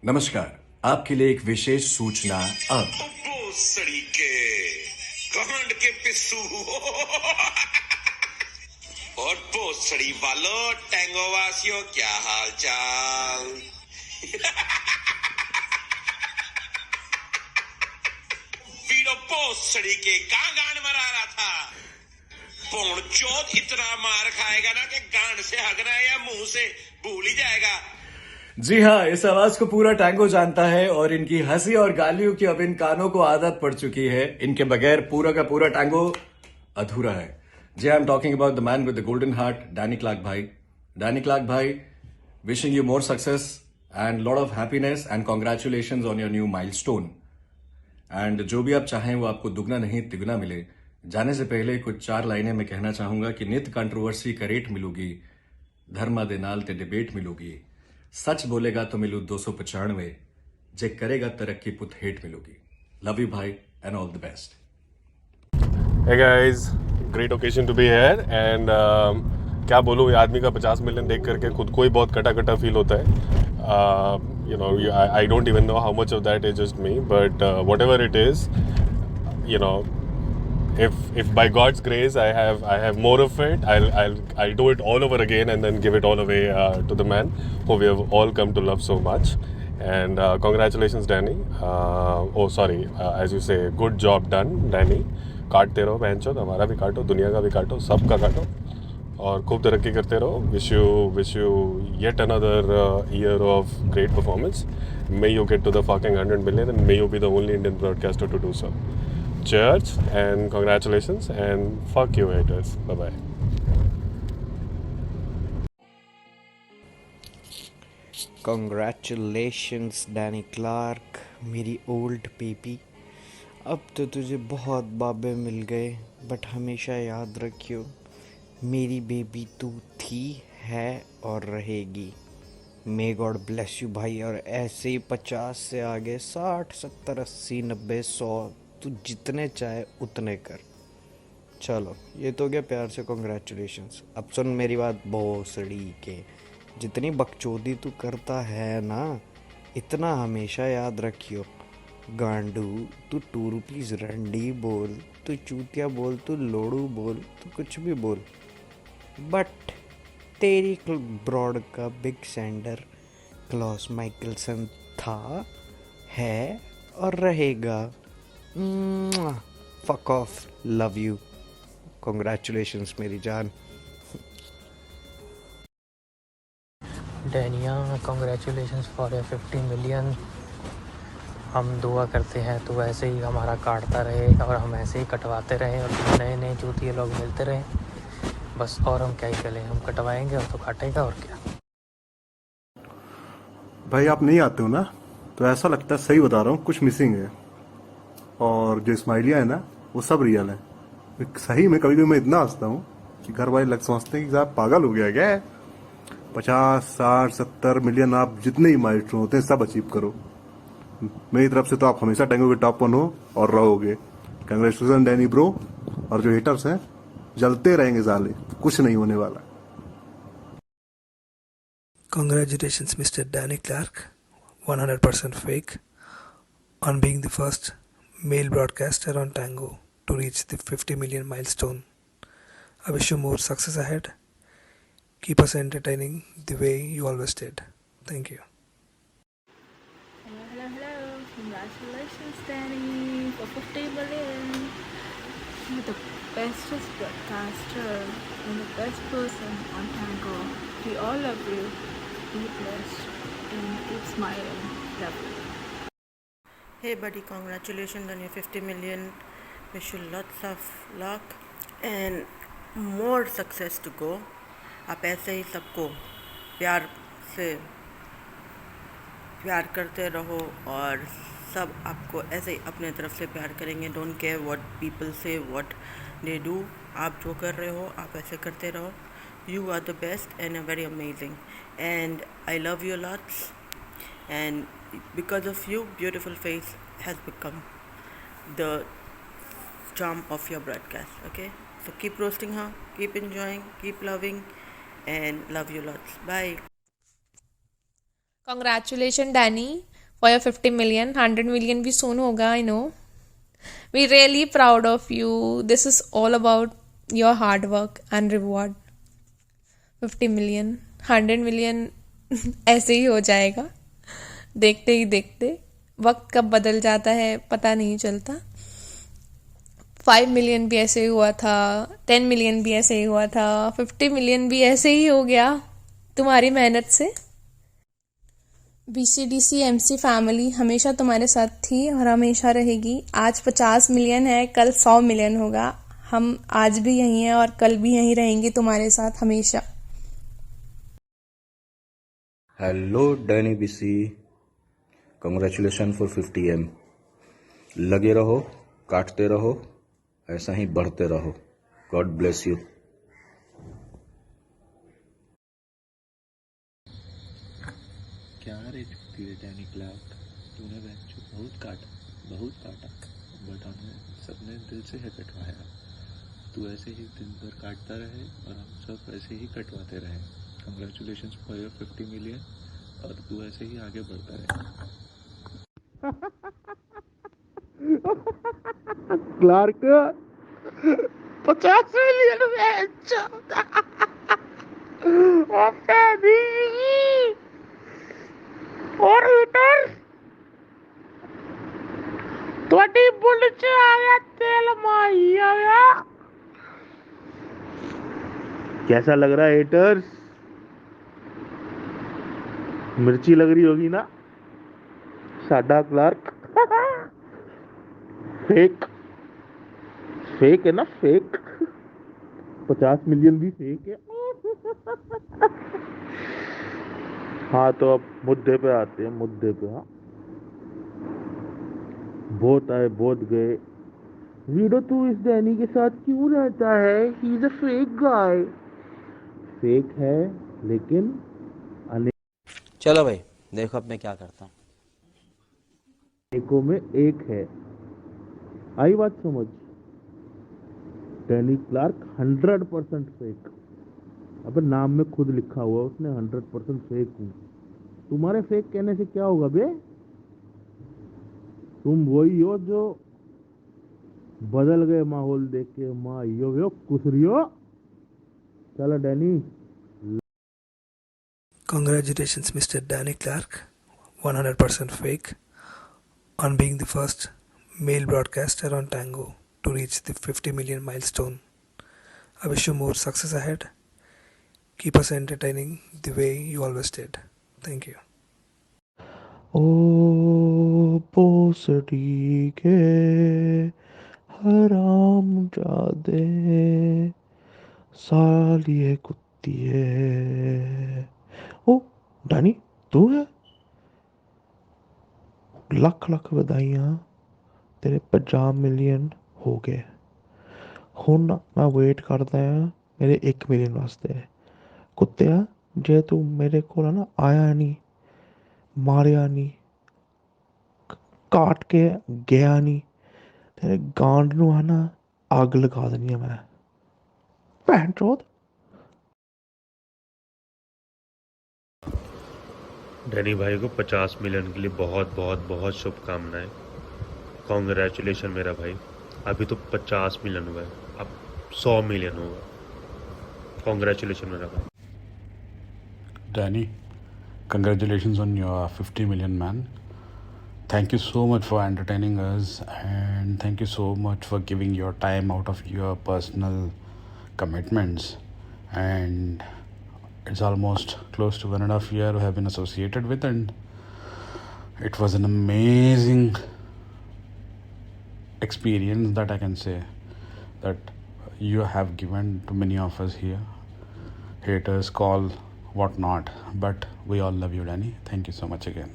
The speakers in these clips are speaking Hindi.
नमस्कार। आपके लिए एक विशेष सूचना अब। सड़ी के गांड के पिस्सू और पोसड़ी वालों टैंगो वासियों क्या हाल चाल। वीरो पोसड़ी के गांड मरा रहा था। पोण चोट इतना मार खाएगा ना कि गांड से हगना या मुंह से भूल ही जाएगा। जी हाँ, इस आवाज को पूरा टैंगो जानता है और इनकी हंसी और गालियों की अब इन कानों को आदत पड़ चुकी है। इनके बगैर पूरा का पूरा टैंगो अधूरा है। जी, I am talking about the man with the golden heart, Danny Clark भाई। डैनी क्लार्क भाई, wishing you more success and lot of happiness and congratulation on your new milestone. And जो भी आप चाहें वो आपको दुगना नहीं तिगुना मिले। जाने से पहले कुछ 4 लाइनें मैं कहना चाहूंगा कि नित कंट्रोवर्सी करेट मिलूगी, धर्मा दे नाल ते डिबेट मिलूगी, सच बोलेगा तो मिलू 295, जे करेगा तरक्की पुत हेट मिलूगी। लव यू भाई and all the best. Hey guys, great occasion to be here and क्या बोलूँ, ये आदमी का 50 मिलियन देख करके खुद को ही बहुत कटा कटा फील होता है. I don't even know how much of that is just me, but whatever it is, you know, if by God's grace I have more of it, I'll do it all over again and then give it all away to the man who we have all come to love so much. And congratulations Danny. As you say, good job done Danny. काटते रहो बहनचोद, हमारा भी काटो, दुनिया का भी काटो, सबका काटो और खूब तरक्की करते रहो. Wish you yet another year of great performance. May you get to the fucking 100 million and may you be the only Indian broadcaster to do so. Cheers and congratulations and fuck you haters. Bye bye. Congratulations Danny Clark, मेरी ओल्ड बेबी. अब तो तुझे बहुत बाबे मिल गए, बट हमेशा याद रखियो मेरी बेबी तू थी, है और रहेगी. मे गॉड ब्लेस यू भाई. और ऐसे ही 50 से आगे 60, 70, 80, 90, 100 तू जितने चाहे उतने कर. चलो, ये तो गया प्यार से कॉन्ग्रेचुलेशंस. अब सुन मेरी बात भोसड़ी के, जितनी बकचोदी तू करता है ना, इतना हमेशा याद रखियो. गांडू, तू 2 रुपीज रंडी बोल, तू चूतिया बोल, तू लोड़ू बोल, तू कुछ भी बोल, बट तेरी ब्रॉड का बिग सेंडर क्लॉस माइकलसन था, है और रहेगा. Fuck off. Love you. Congratulations मेरी जान. डैनिया, कॉन्ग्रेचुलेशंस फॉर योर 50 मिलियन. हम दुआ करते हैं तो ऐसे ही हमारा काटता रहे और हम ऐसे ही कटवाते रहें और नए नए चूतिए लोग मिलते रहें बस. और हम क्या ही करें, हम कटवाएंगे और तो काटेगा और क्या. भाई आप नहीं आते हो ना, तो ऐसा लगता है, सही बता रहा हूँ, कुछ मिसिंग है. और जो स्माइलियाँ है ना, वो सब रियल है. सही में कभी कभी मैं इतना हंसता हूँ कि घर वाले लग समझते हैं कि साहब पागल हो गया क्या है. 50, 60, 70 मिलियन आप जितने ही माइलस्टोन होते हैं सब अचीव करो. मेरी तरफ से तो आप हमेशा टैंगो के टॉप 1 हो और रहोगे. Congratulation Danny bro. और जो हेटर्स हैं जलते रहेंगे साले, कुछ नहीं होने वाला. Congratulations, Mr. Danny Clark, 100% fake, on being the first male broadcaster on Tango to reach the 50 million milestone. I wish you more success ahead. Keep us entertaining the way you always did. Thank you. Hello. Congratulations, Danny, for 50 million. You're the bestest broadcaster and the best person on Tango. We all love you. Be blessed and keep smiling. Love you. Hey buddy, congratulations on your 50 million. Wish you lots of luck and more success to go. आप ऐसे ही सबको प्यार से प्यार करते रहो और सब आपको ऐसे ही अपने तरफ से प्यार करेंगे. Don't care what people say, what they do. आप जो कर रहे हो आप ऐसे करते रहो. You are the best and very amazing and I love you lots. And because of you, beautiful face has become the charm of your broadcast. Okay, so keep roasting her, keep enjoying, keep loving, and love you lots. Bye. Congratulations, Danny. for your 50 million. 100 million भी soon होगा, I know. We really proud of you. This is all about your hard work and reward. 50 million, 100 million ऐसे ही हो जाएगा, देखते ही देखते। वक्त कब बदल जाता है पता नहीं चलता। 5 मिलियन भी ऐसे ही हुआ था, 10 मिलियन भी ऐसे ही हुआ था, 50 मिलियन भी ऐसे ही हो गया तुम्हारी मेहनत से। BCDC MC फैमिली हमेशा तुम्हारे साथ थी और हमेशा रहेगी। आज 50 मिलियन है, कल 100 मिलियन होगा। हम आज भी यहीं हैं और कल भी यहीं रहेंगे तुम्हारे साथ हमेशा। Hello Danny BC, congratulation for 50M। लगे रहो, काटते रहो, ऐसा ही बढ़ते रहो। God bless you. क्या रे तेरे डैनी क्लार्क, तूने बच्चों बहुत काटा, बट हमें सबने दिल से है कटवाया। तू ऐसे ही दिन भर काटता रहे और हम सब ऐसे ही कटवाते रहे। कंग्रेचुलेशंस फॉर योर 50 मिलियन और तू ऐसे ही आगे बढ़ता रहे। क्लार्क 50 मिलियन और हीटर ਤੁਹਾਡੀ ਬੁੱਲ ਚ ਆਇਆ ਤੇਲ ਮਾਈ ਆਇਆ। कैसा लग रहा है हेटर्स? मिर्ची लग रही होगी ना? साडा क्लार्क फेक है ना, फेक। 50 मिलियन भी फेक है। हाँ तो अब मुद्दे पे आते हैं, मुद्दे पे। हाँ, बहुत आए बहुत गए। वीडो तू इस डैनी के साथ क्यों रहता है? He is a fake guy. Fake है लेकिन चलो भाई देखो अब मैं क्या करता हूँ। अनेकों में एक है। आई बात समझ? Danny Clark 100% fake. अब नाम में खुद लिखा हुआ उसने 100% फेक हूँ। तुम्हारे फेक कहने से क्या होगा बे? तुम वही हो जो बदल गए माहौल देख के। माँ यो कुसरियो। चलो Danny. Congratulations, Mr. Danny Clark, 100% fake, on being the first male broadcaster on Tango to reach the 50 million milestone. I wish you more success ahead. Keep us entertaining the way you always did. Thank you. ओ पोसड़ी के हराम जादे सालिए कुत्तिए। ओ डैनी तू है? लख लख बधाइयां, तेरे 50 मिलियन हो गए। हुण मैं वेट करदा हां मेरे 1 मिलियन वास्ते। कुत्तिया जे तू मेरे कोल ना आया नहीं, मारिया नहीं, काट के गया नहीं, तेरे गांड नू है ना आग लगा देनी है मैं। भैन चोद। डैनी भाई को 50 मिलियन के लिए बहुत बहुत बहुत शुभकामनाएं। कॉन्ग्रेचुलेशन मेरा भाई। अभी तो 50 मिलियन हुआ है, अब 100 मिलियन होगा। कॉन्ग्रेचुलेशन मेरा भाई। Danny, congratulations on your 50 million, man. Thank you so much for entertaining us, and thank you so much for giving your time out of your personal commitments. And it's almost close to 1.5 years we have been associated with, and it was an amazing experience that I can say that you have given to many of us here. Haters call what not, but we all love you, Danny. Thank you so much again.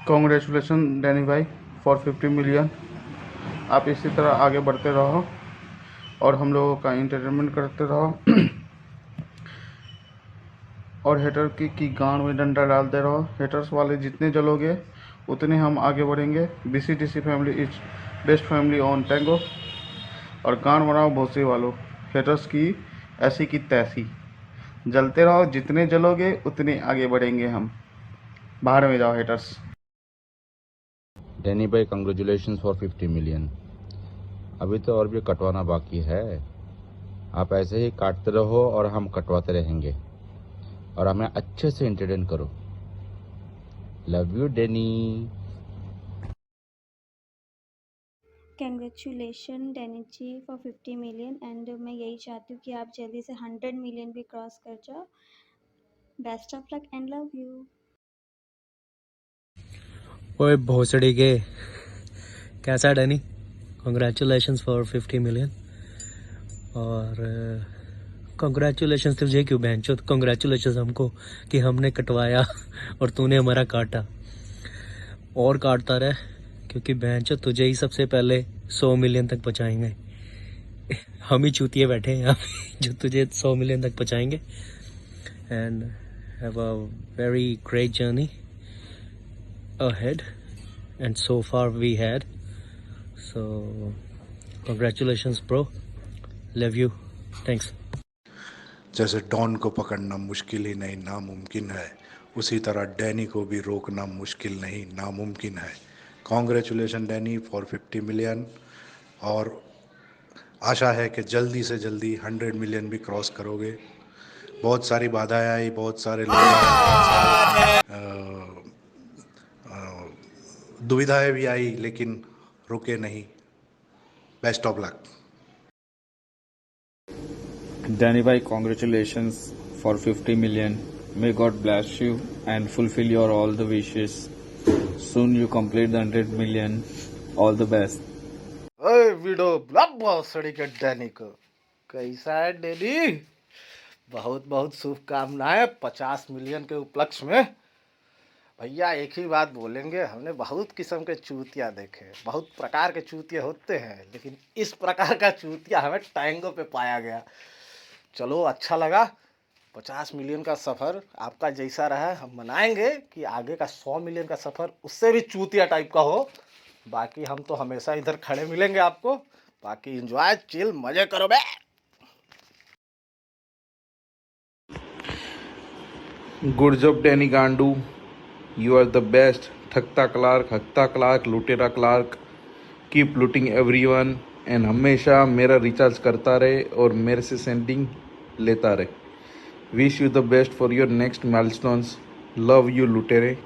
Congratulation Danny भाई फॉर 50 मिलियन। आप इसी तरह आगे बढ़ते रहो और हम लोगों का एंटरटेनमेंट करते रहो और हेटर की गांड में डंडा डालते रहो। हेटर्स वाले जितने जलोगे उतने हम आगे बढ़ेंगे। BCDC family is best family on tango. और गांड बनाओ भोसड़ी वालों, हेटर्स की ऐसी की तैसी। जलते रहो, जितने जलोगे उतने आगे बढ़ेंगे हम। बाहर में जाओ हेटर्स। डैनी भाई कंग्रेचुलेशन फॉर 50 मिलियन। अभी तो और भी कटवाना बाकी है। आप ऐसे ही काटते रहो और हम कटवाते रहेंगे और हमें अच्छे से एंटरटेन करो। Love you Danny. Congratulation Danny ji for 50 million and मैं यही चाहती हूँ कि आप जल्दी से 100 मिलियन भी क्रॉस कर जाओ। Best of luck and love you. ओए भोसड़ी के, कैसा है डैनी? Congratulations for 50 million. और कॉन्ग्रेचुलेशंस तुझे क्यों बहनचो, कॉन्ग्रेचुलेशंस हमको कि हमने कटवाया और तूने हमारा काटा। और काटता रहे, क्योंकि बहनचो तुझे ही सबसे पहले 100 मिलियन तक पहुंचाएंगे। हम ही चूतिए बैठे हैं यहाँ पे जो तुझे 100 मिलियन तक पहुंचाएंगे। And have a very great journey ahead, and so far we had, so congratulations bro, love you, thanks। जैसे डॉन को पकड़ना मुश्किल ही नहीं नामुमकिन है, उसी तरह डैनी को भी रोकना मुश्किल नहीं नामुमकिन है। कॉन्ग्रेचुलेशन डैनी फॉर 50 मिलियन, और आशा है कि जल्दी से जल्दी 100 मिलियन भी क्रॉस करोगे। बहुत सारी बाधाएं आई, बहुत सारे लोग दुविधाएं भी आई, लेकिन रुके नहीं। Best of luck. Danny bhai, congratulations for 50 million. May God bless you and fulfill your all the wishes. Soon you complete the 100 million. All the best. ओए वीडियो ब्लॉग सड़ी के डैनी को कैसा है डैनी? बहुत बहुत शुभकामनाएं 50 मिलियन के उपलक्ष्य में। भैया एक ही बात बोलेंगे, हमने बहुत किस्म के चूतिया देखे, बहुत प्रकार के चूतिया होते हैं, लेकिन इस प्रकार का चूतिया हमें टैंगो पे पाया गया। चलो अच्छा लगा। 50 मिलियन का सफ़र आपका जैसा रहा, हम मनाएंगे कि आगे का 100 मिलियन का सफ़र उससे भी चूतिया टाइप का हो। बाकी हम तो हमेशा इधर खड़े मिलेंगे आपको। बाकी एंजॉय, चिल, मजे करो बे। Good job, Danny Gandu. You are the best. Thakta Clark, लुटेरा Clark. Keep looting everyone and हमेशा मेरा रिचार्ज करता रहे और मेरे से सेंडिंग लेता रहे। Wish you the best for your next milestones. Love you, लुटेरे।